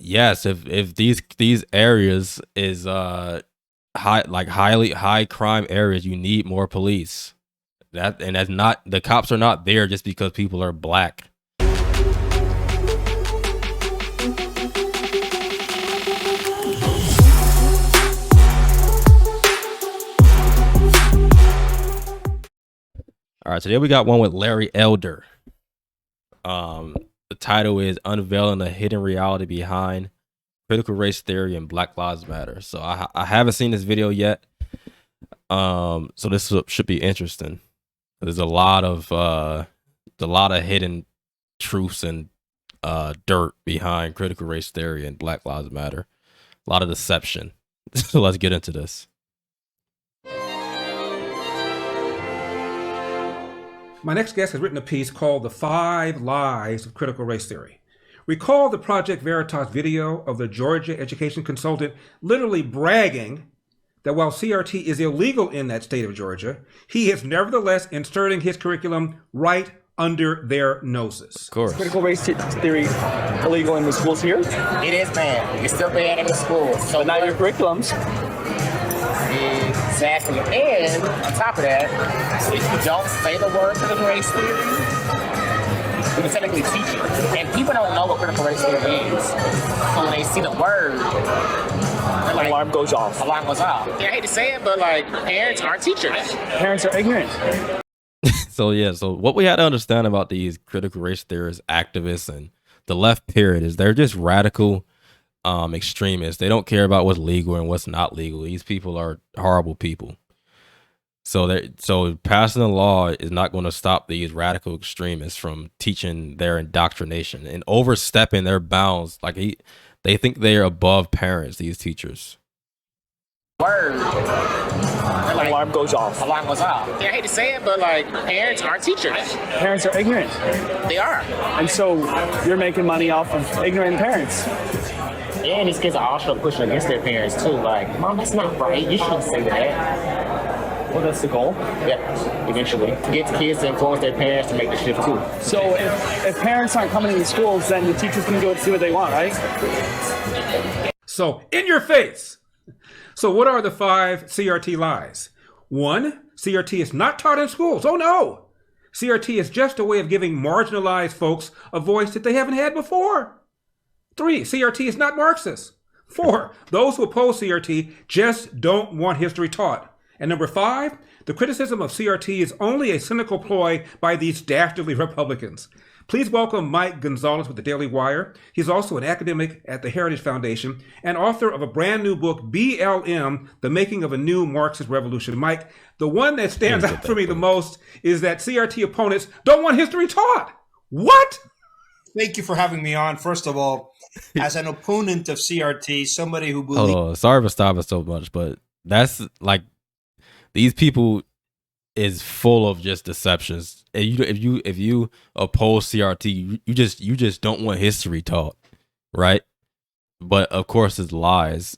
yes, if these areas is highly high crime areas, you need more police. That's not, the cops are not there just because people are black. All right, today we got one with Larry Elder. The title is Unveiling the Hidden Reality Behind Critical Race Theory and Black Lives Matter. So I haven't seen this video yet. So this should be interesting. There's a lot of hidden truths and dirt behind critical race theory and Black Lives Matter. A lot of deception. So let's get into this. My next guest has written a piece called The 5 Lies of Critical Race Theory. Recall the Project Veritas video of the Georgia education consultant literally bragging that while CRT is illegal in that state of Georgia, he is nevertheless inserting his curriculum right under their noses. Of course. Critical race theory illegal in the schools here? It is banned. It's still banned in the schools. So But not your curriculums. Exactly. And on top of that, if you don't say the word critical race theory, you can technically teach it. And people don't know what critical race theory is. So when they see the word, they're like, Alarm goes off. alarm goes off. Yeah, I hate to say it, but like parents are teachers. Parents are ignorant. So what we had to understand about these critical race theorists, activists, and the left period is they're just radical extremists. They don't care about what's legal and what's not legal. These people are horrible people. So passing a law is not going to stop these radical extremists from teaching their indoctrination and overstepping their bounds. Like they think they are above parents, these teachers. Word. Like, Alarm goes off. alarm goes off. Yeah, I hate to say it, but like parents are teachers. Parents are ignorant. They are. And so you're making money off of ignorant parents. And these kids are also pushing against their parents too. Like, Mom, that's not right. You shouldn't say that. Well, that's the goal. Yeah, eventually. Get the kids to influence their parents to make the shift too. So if parents aren't coming to the schools, then the teachers can go and see what they want, right? So, in your face. So what are the 5 CRT lies? 1, CRT is not taught in schools. Oh no! CRT is just a way of giving marginalized folks a voice that they haven't had before. 3, CRT is not Marxist. 4, those who oppose CRT just don't want history taught. And number 5, the criticism of CRT is only a cynical ploy by these dastardly Republicans. Please welcome Mike Gonzalez with the Daily Wire. He's also an academic at the Heritage Foundation and author of a brand new book, BLM, The Making of a New Marxist Revolution. Mike, the one that stands out for me the most is that CRT opponents don't want history taught. What? Thank you for having me on. First of all, as an opponent of CRT, somebody who believes... Oh, sorry for stopping so much, but that's like, these people is full of just deceptions. And if you oppose CRT, you just don't want history taught, right? But of course, it's lies.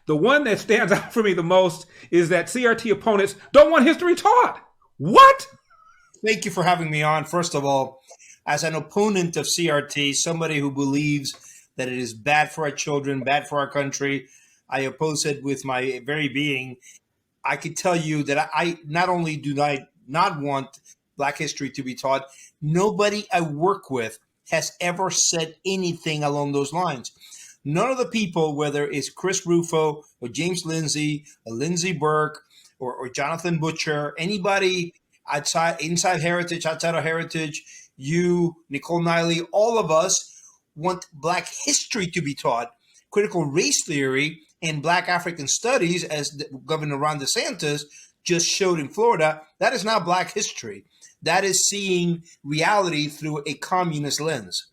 The one that stands out for me the most is that CRT opponents don't want history taught. What? Thank you for having me on. First of all, as an opponent of CRT, somebody who believes that it is bad for our children, bad for our country, I oppose it with my very being. I could tell you that I not only do I not want Black history to be taught, nobody I work with has ever said anything along those lines. None of the people, whether it's Chris Rufo or James Lindsay or Lindsay Burke or Jonathan Butcher, anybody inside Heritage, outside of Heritage, you, Nicole Niley, all of us want Black history to be taught. Critical race theory and Black African studies, as Governor Ron DeSantis just showed in Florida, that is not Black history. That is seeing reality through a communist lens.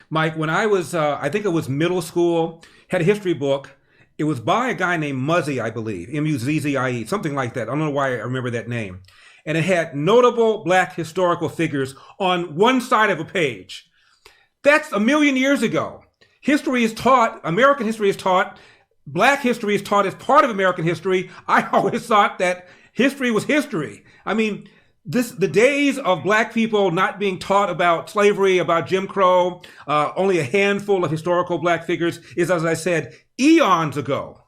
Mike, when I was, I think it was middle school, had a history book. It was by a guy named Muzzie, I believe, M-U-Z-Z-I-E, something like that. I don't know why I remember that name. And it had notable Black historical figures on one side of a page. That's a million years ago. History is taught, American history is taught, Black history is taught as part of American history. I always thought that history was history. I mean, the days of black people not being taught about slavery, about Jim Crow, only a handful of historical black figures is, as I said, eons ago.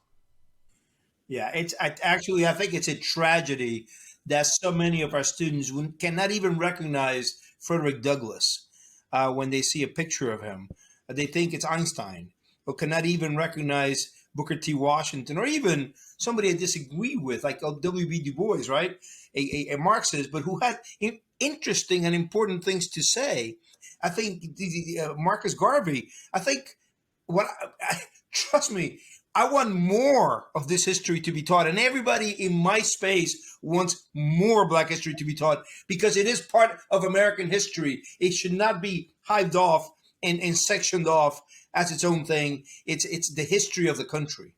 Yeah, I think it's a tragedy that so many of our students cannot even recognize Frederick Douglass when they see a picture of him. They think it's Einstein, or cannot even recognize Booker T. Washington, or even somebody I disagree with, like W.B. Du Bois, right? A Marxist, but who had interesting and important things to say. I think Marcus Garvey. I think trust me, I want more of this history to be taught, and everybody in my space wants more Black history to be taught because it is part of American history. It should not be hived off and sectioned off as its own thing. It's the history of the country.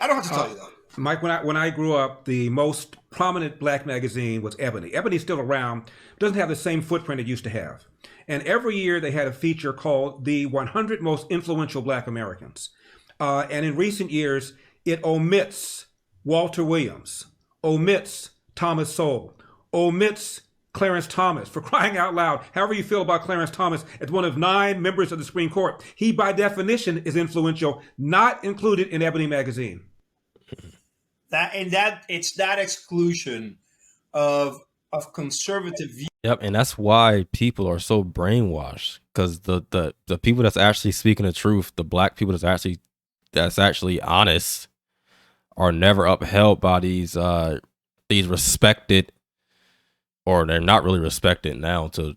I don't have to tell you that. Mike, when I grew up, the most prominent black magazine was Ebony. Ebony's still around, doesn't have the same footprint it used to have. And every year they had a feature called the 100 Most Influential Black Americans. And in recent years, it omits Walter Williams, omits Thomas Sowell, omits Clarence Thomas, for crying out loud. However you feel about Clarence Thomas, as one of 9 members of the Supreme Court, he by definition is influential, not included in Ebony magazine. It's that exclusion of conservative views. Yep, and that's why people are so brainwashed, because the people that's actually speaking the truth, the black people that's actually honest, are never upheld by these respected, or they're not really respected now to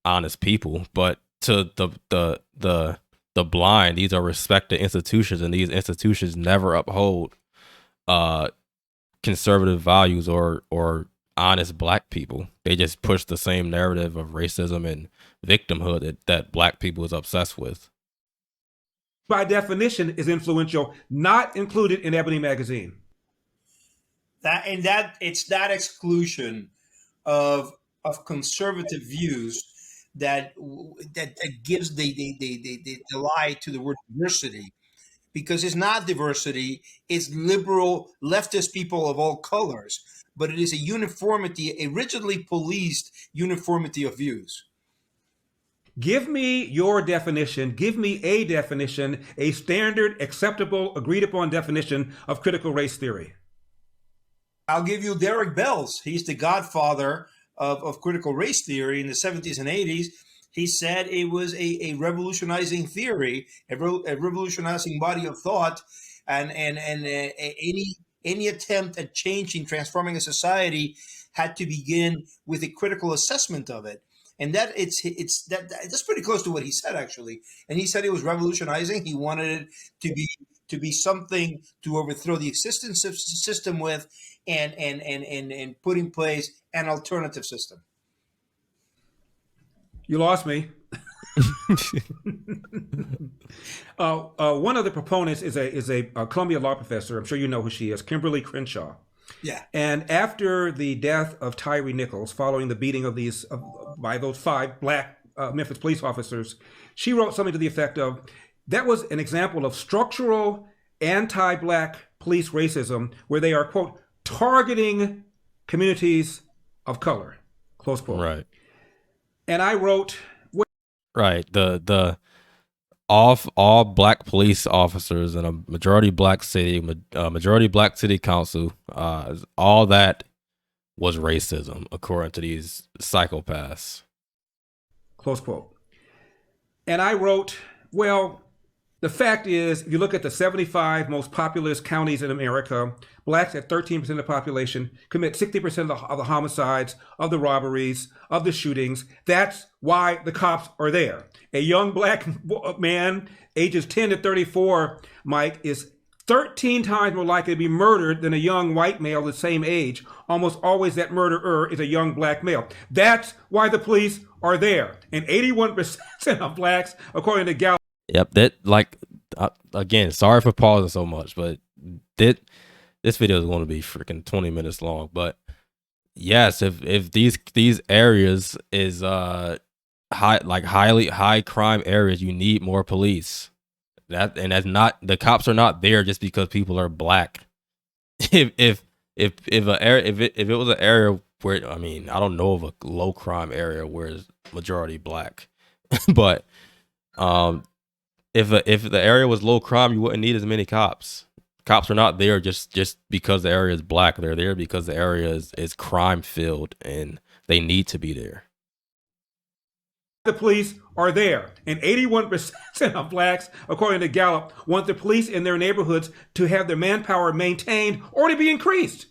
honest people, but to the blind, these are respected institutions, and these institutions never uphold conservative values or honest black people. They just push the same narrative of racism and victimhood that black people is obsessed with. By definition is influential, not included in Ebony magazine. It's that exclusion of conservative views that gives the lie to the word diversity, because it's not diversity. It's liberal leftist people of all colors, but it is a uniformity, a rigidly policed uniformity of views. Give me your definition. Give me a definition, a standard, acceptable, agreed upon definition of critical race theory. I'll give you Derek Bell's. He's the godfather of critical race theory in the 70s and 80s. He said it was a revolutionizing theory, a revolutionizing body of thought, and any attempt at changing, transforming a society had to begin with a critical assessment of it. And that's pretty close to what he said, actually. And he said it was revolutionizing. He wanted it to be something to overthrow the existing system with, and put in place an alternative system. You lost me. One of the proponents is a Columbia law professor. I'm sure you know who she is, Kimberly Crenshaw. Yeah. And after the death of Tyree Nichols, following the beating of by those 5 black Memphis police officers, she wrote something to the effect of, that was an example of structural anti-black police racism, where they are, quote, targeting communities of color, close quote. Right. And I wrote, right, the all black police officers in a majority black city, majority black city council, all that was racism, according to these psychopaths. Close quote. And I wrote, well, the fact is, if you look at the 75 most populous counties in America, blacks at 13% of the population commit 60% of the homicides, of the robberies, of the shootings. That's why the cops are there. A young black man, ages 10 to 34, Mike, is 13 times more likely to be murdered than a young white male the same age. Almost always that murderer is a young black male. That's why the police are there. And 81% of blacks, according to Gallup. Yep, again, sorry for pausing so much, but this video is going to be freaking 20 minutes long. But yes, if these areas is highly high crime areas, you need more police. That's not, the cops are not there just because people are black. If it was an area where, I mean, I don't know of a low crime area where it's majority black, but um, if the area was low crime, you wouldn't need as many cops. Cops are not there just because the area is black. They're there because the area is crime filled and they need to be there. The police are there, and 81% of blacks, according to Gallup, want the police in their neighborhoods to have their manpower maintained or to be increased.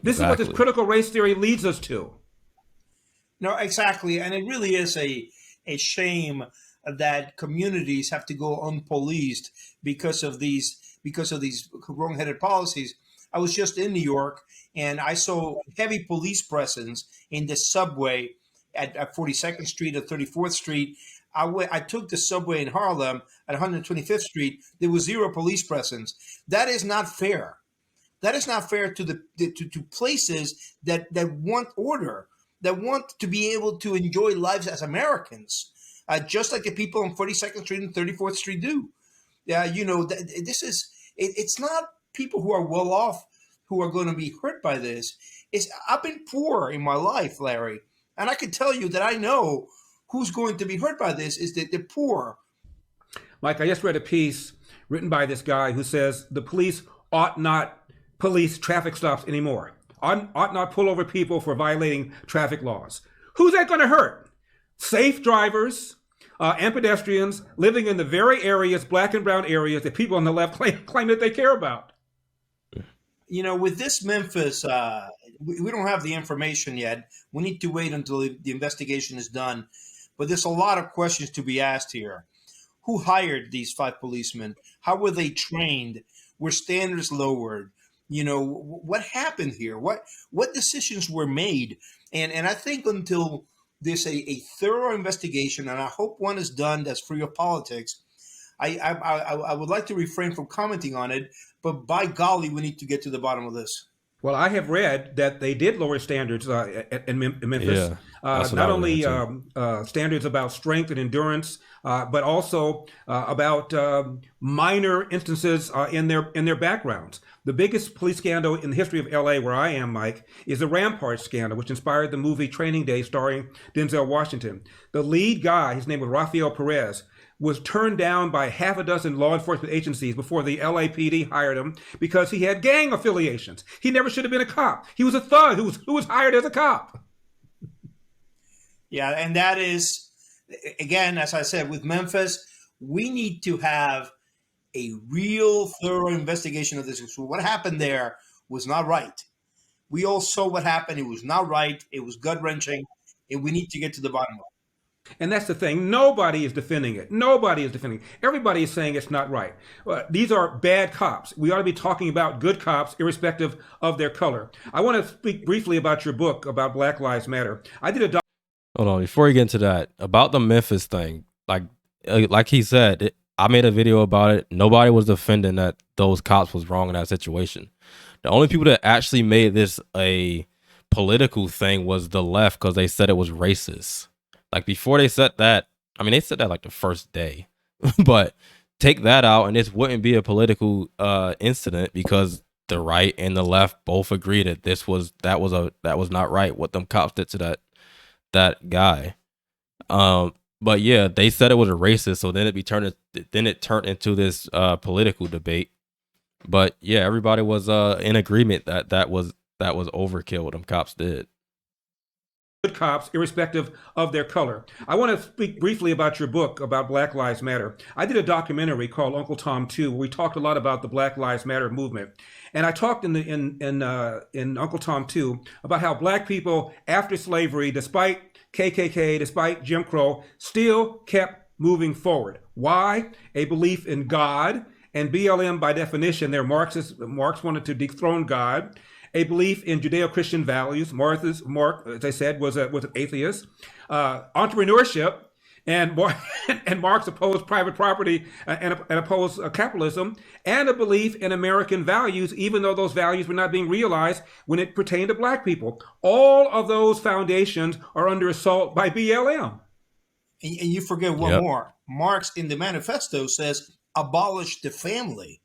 This is what this critical race theory leads us to. No, exactly. And it really is a shame that communities have to go unpoliced because of these wrong-headed policies. I was just in New York and I saw heavy police presence in the subway at 42nd Street or 34th Street. I took the subway in Harlem at 125th Street. There was zero police presence. That is not fair. That is not fair to to places that want order, that want to be able to enjoy lives as Americans, just like the people on 42nd Street and 34th Street do. It's not people who are well off who are going to be hurt by this. I've been poor in my life, Larry, and I can tell you that I know who's going to be hurt by this is the poor. Like, I just read a piece written by this guy who says the police ought not police traffic stops anymore, ought not pull over people for violating traffic laws. Who's that going to hurt? Safe drivers and pedestrians living in the very areas, black and brown areas, that people on the left claim that they care about. You know, with this Memphis, we don't have the information yet. We need to wait until the investigation is done. But there's a lot of questions to be asked here. Who hired these 5 policemen? How were they trained? Were standards lowered? You know, what happened here? What decisions were made? And I think until there's a thorough investigation, and I hope one is done that's free of politics, I would like to refrain from commenting on it, but by golly, we need to get to the bottom of this. Well, I have read that they did lower standards in Memphis. Not only standards about strength and endurance, but also about minor instances in their backgrounds. The biggest police scandal in the history of LA, where I am, Mike, is the Rampart scandal, which inspired the movie Training Day starring Denzel Washington. The lead guy, his name was Rafael Perez, was turned down by half a dozen law enforcement agencies before the LAPD hired him because he had gang affiliations. He never should have been a cop. He was a thug who was hired as a cop. Yeah, and that is, again, as I said, with Memphis, we need to have a real thorough investigation of this. So what happened there was not right. We all saw what happened. It was not right. It was gut-wrenching, and we need to get to the bottom of it. And that's the thing. Nobody is defending it. Nobody is defending it. Everybody is saying it's not right. These are bad cops. We ought to be talking about good cops, irrespective of their color. I want to speak briefly about your book about Black Lives Matter. I did a Hold on, before you get into that, about the Memphis thing, like he said, I made a video about it. Nobody was defending that those cops was wrong in that situation. The only people that actually made this a political thing was the left, because they said it was racist. Like, before they said that, I mean, they said that like the first day, but take that out and this wouldn't be a political incident, because the right and the left both agreed that that was not right what them cops did to that guy. But yeah, they said it was a racist, so then it turned into this political debate. But yeah, everybody was in agreement that was overkill what them cops did. Good cops, irrespective of their color. I want to speak briefly about your book about Black Lives Matter. I did a documentary called Uncle Tom 2, where we talked a lot about the Black Lives Matter movement. And I talked in Uncle Tom 2 about how black people after slavery, despite KKK, despite Jim Crow, still kept moving forward. Why? A belief in God, and BLM, by definition, they're Marxists. Marx wanted to dethrone God. A belief in Judeo-Christian values. Mark, as I said, was an atheist. Entrepreneurship, and Marx opposed private property and opposed capitalism, and a belief in American values, even though those values were not being realized when it pertained to black people. All of those foundations are under assault by BLM. And you forget one more. Marx in the manifesto says, abolish the family.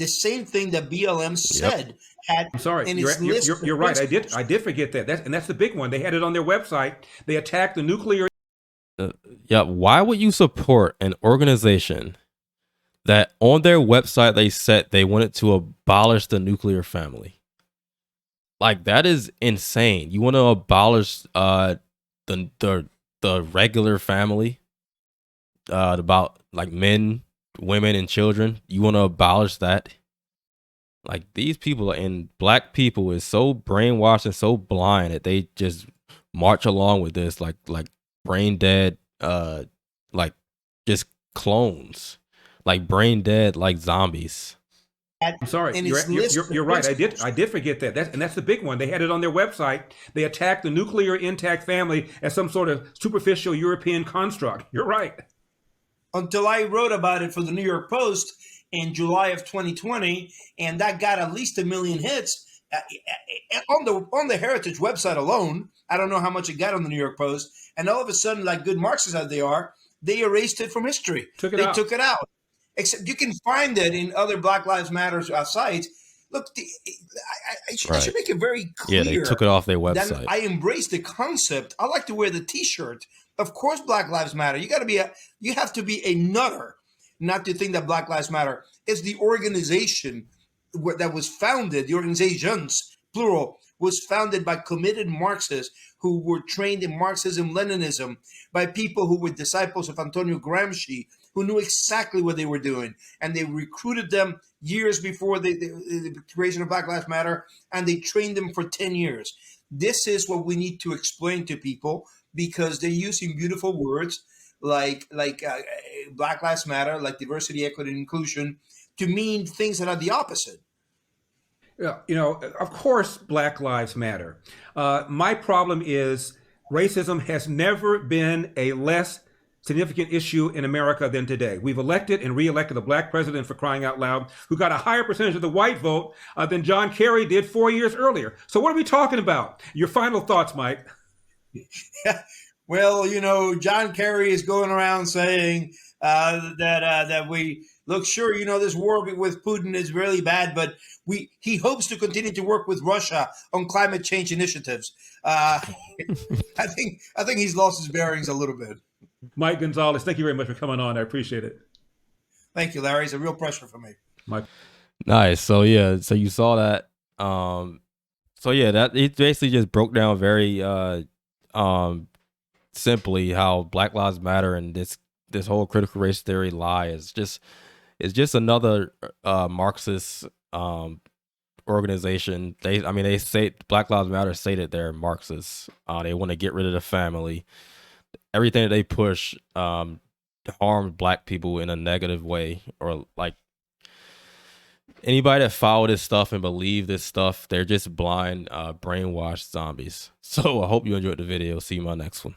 the same thing that BLM Yep. said had I'm sorry, in its list of you're right. principles. I did forget that. That's the big one. They had it on their website. They attacked the nuclear. Yeah. Why would you support an organization that on their website they said they wanted to abolish the nuclear family? Like, that is insane. You want to abolish the the regular family, about like men, women, and children. You want to abolish that? Like, these people and black people is so brainwashed and so blind that they just march along with this like brain dead, like just clones, like brain dead, like zombies. I'm sorry, In its list of you're right. principles. I did forget that. That's the big one. They had it on their website. They attacked the nuclear intact family as some sort of superficial European construct. You're right. Until I wrote about it for the New York Post in July of 2020, and that got at least 1 million hits on the Heritage website alone. I don't know how much it got on the New York Post, and all of a sudden, like good Marxists as they are, they erased it from history. Took it They out. took it out. Except you can find it in other Black Lives Matter sites. Look, I Right. should make it very Yeah, clear they took it off their that website. I embrace the concept. I like to wear the T-shirt. Of course, Black Lives Matter. You have to be a nutter not to think that Black Lives Matter is the organization that was founded. The organizations, plural, was founded by committed Marxists who were trained in Marxism, Leninism, by people who were disciples of Antonio Gramsci, who knew exactly what they were doing, and they recruited them years before the creation of Black Lives Matter, and they trained them for 10 years. This is what we need to explain to people because they're using beautiful words like Black Lives Matter, like diversity, equity, and inclusion, to mean things that are the opposite. Yeah, of course, Black Lives Matter. My problem is racism has never been a less significant issue in America than today. We've elected and reelected a black president, for crying out loud, who got a higher percentage of the white vote than John Kerry did 4 years earlier. So what are we talking about? Your final thoughts, Mike? Well, John Kerry is going around saying that we look. Sure, this war with Putin is really bad, but he hopes to continue to work with Russia on climate change initiatives. I think he's lost his bearings a little bit. Mike Gonzalez, thank you very much for coming on. I appreciate it. Thank you, Larry. It's a real pleasure for me. Mike. Nice. So yeah, so you saw that. So yeah, that it basically just broke down very simply how Black Lives Matter and this whole critical race theory lie is just another Marxist organization. They say Black Lives Matter say that they're Marxists. They want to get rid of the family. Everything that they push harms black people in a negative way, or like anybody that follow this stuff and believe this stuff, they're just blind, brainwashed zombies. So I hope you enjoyed the video. See you in my next one.